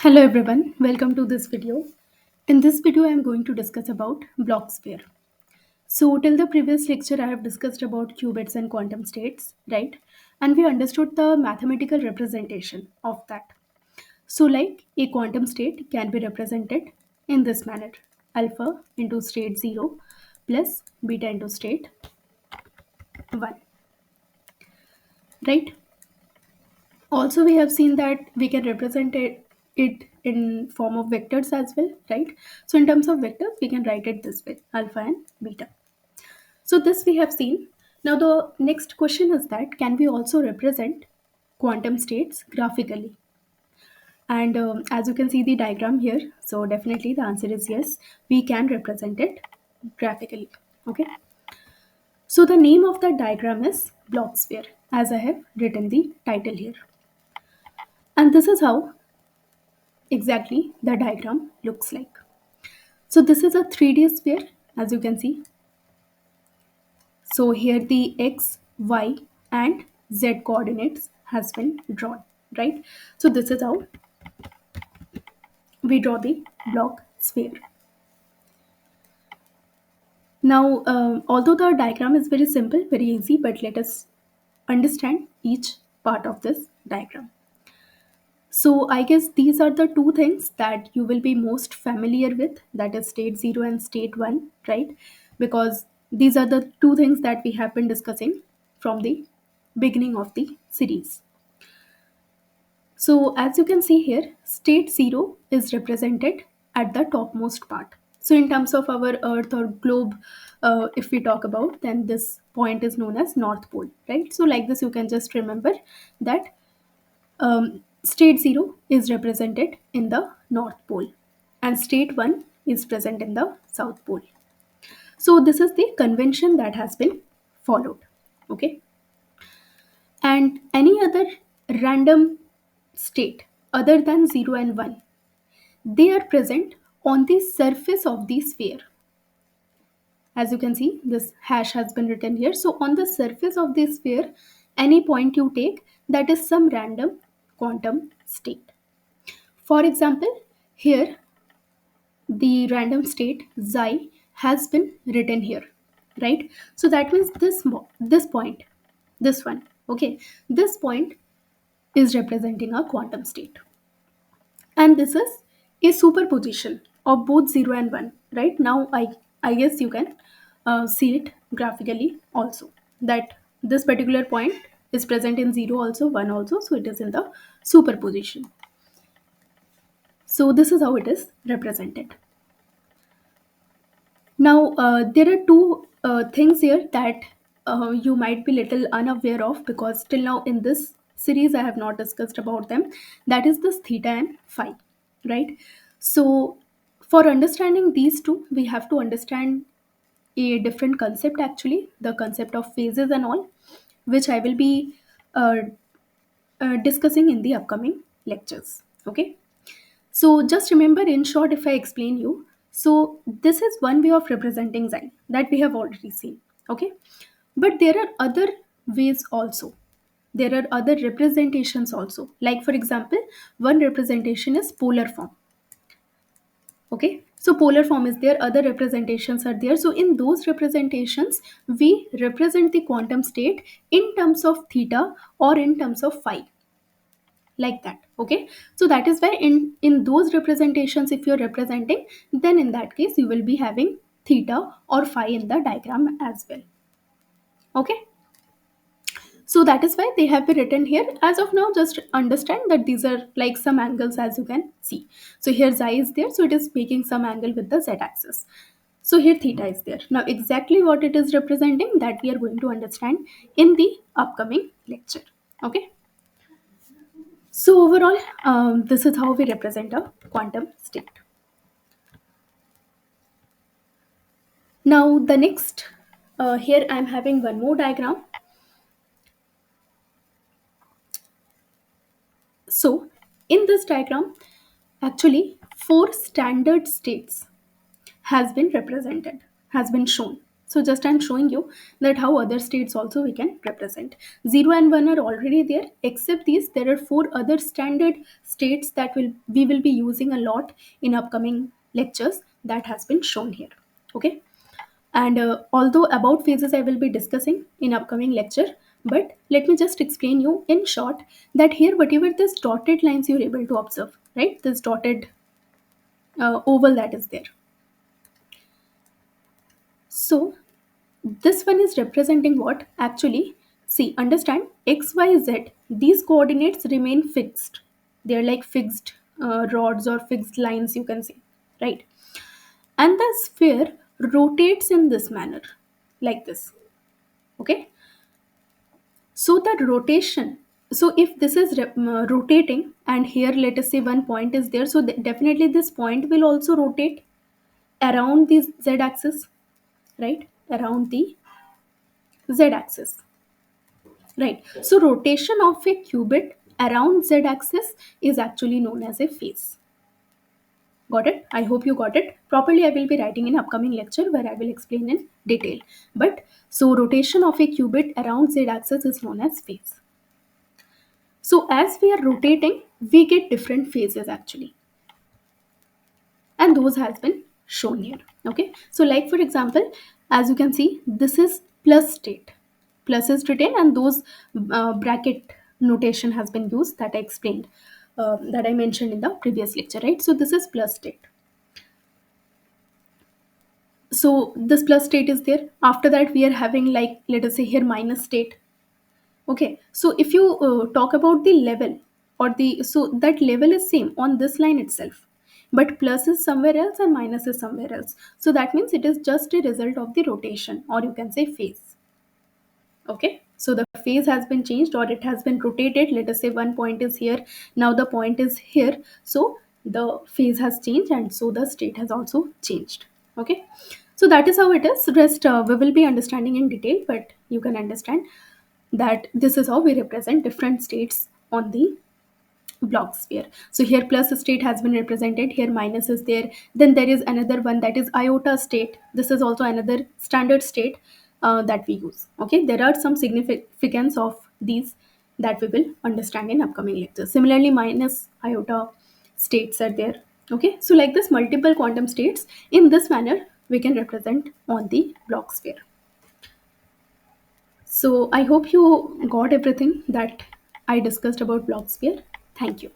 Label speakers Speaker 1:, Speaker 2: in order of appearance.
Speaker 1: Hello everyone, welcome to this video. In this video I am going to discuss about Bloch sphere. So till the previous lecture I have discussed about qubits and quantum states, right? And we understood the mathematical representation of that. So like a quantum state can be represented in this manner. Alpha into state 0 plus beta into state 1, right? Also we have seen that we can represent it in form of vectors as well, right? So in terms of vectors we can write it this way, alpha and beta. So this we have seen. Now the next question is that can we also represent quantum states graphically? And as you can see the diagram here, so definitely the answer is yes, we can represent it graphically. Okay, so the name of the diagram is Bloch sphere, as I have written the title here. And this is how exactly the diagram looks like. So this is a 3D sphere, as you can see. So here the x, y and z coordinates has been drawn, right? So this is how we draw the Bloch sphere. Now, although the diagram is very simple, very easy, but let us understand each part of this diagram. So I guess these are the two things that you will be most familiar with, that is state 0 and state 1, right? Because these are the two things that we have been discussing from the beginning of the series. So as you can see here, state 0 is represented at the topmost part. So in terms of our earth or globe, if we talk about, then this point is known as North Pole, right? So like this you can just remember that state 0 is represented in the North Pole and state 1 is present in the South Pole. So this is the convention that has been followed. Okay. And any other random state other than 0 and 1, they are present on the surface of the sphere. As you can see, this hash has been written here. So on the surface of the sphere, any point you take, that is some random quantum state. For example, here the random state xi has been written here, right? So that means this point, this one, okay, this point is representing a quantum state, and this is a superposition of both 0 and 1. Right now I guess you can see it graphically also, that this particular point is present in 0 also, 1 also, so it is in the superposition. So this is how it is represented. Now, there are two things here that you might be little unaware of, because till now in this series I have not discussed about them. That is this theta and phi, right? So, for understanding these two, we have to understand a different concept actually, the concept of phases and all, which I will be uh, discussing in the upcoming lectures. Okay. So just remember in short, if I explain you, so this is one way of representing xi that we have already seen. Okay. But there are other ways also. There are other representations also. Like for example, one representation is polar form. Okay. So polar form is there, other representations are there. So in those representations, we represent the quantum state in terms of theta or in terms of phi, like that. Okay, so that is why in those representations, if you're representing, then in that case you will be having theta or phi in the diagram as well. Okay, so that is why they have been written here. As of now, just understand that these are like some angles, as you can see. So here xi is there, so it is making some angle with the z axis. So here theta is there. Now exactly what it is representing, that we are going to understand in the upcoming lecture. Okay, so overall, this is how we represent a quantum state. Now the next, here I am having one more diagram. So in this diagram, actually 4 standard states has been represented, has been shown. So just I'm showing you that how other states also we can represent. 0 and 1 are already there. Except these, there are four other standard states that we will be using a lot in upcoming lectures that has been shown here. Okay. And although about phases I will be discussing in upcoming lecture, but let me just explain you in short that here whatever this dotted lines you're able to observe, right? This dotted oval that is there. So this one is representing what? Actually, see, understand x, y, z, these coordinates remain fixed. They're like fixed rods or fixed lines, you can say, right? And the sphere rotates in this manner, like this. Okay. So that rotation, so if this is rotating and here let us say one point is there, so definitely this point will also rotate around the z axis, right? Around the z axis. Right. So rotation of a cubit around z axis is actually known as a phase. Got it? I hope you got it. Properly I will be writing in upcoming lecture where I will explain in detail. But so rotation of a cubit around z axis is known as phase. So as we are rotating, we get different phases actually. And those has been shown here. Okay. So like for example, as you can see, this is plus state. Plus is written and those bracket notation has been used that I explained, that I mentioned in the previous lecture, right? So this is plus state. So this plus state is there. After that, we are having like, let us say here minus state. Okay, so if you talk about the level or the, so that level is same on this line itself, but plus is somewhere else and minus is somewhere else. So that means it is just a result of the rotation, or you can say phase. Okay, so the phase has been changed or it has been rotated. Let us say one point is here, now the point is here. So the phase has changed and so the state has also changed. Okay, so that is how it is. Rest we will be understanding in detail, but you can understand that this is how we represent different states on the block sphere. So here plus state has been represented, here minus is there, then there is another one that is iota state. This is also another standard state that we use. Okay, there are some significance of these that we will understand in upcoming lectures. Similarly, minus iota states are there. Okay, so like this multiple quantum states in this manner we can represent on the block sphere. So I hope you got everything that I discussed about block sphere. Thank you.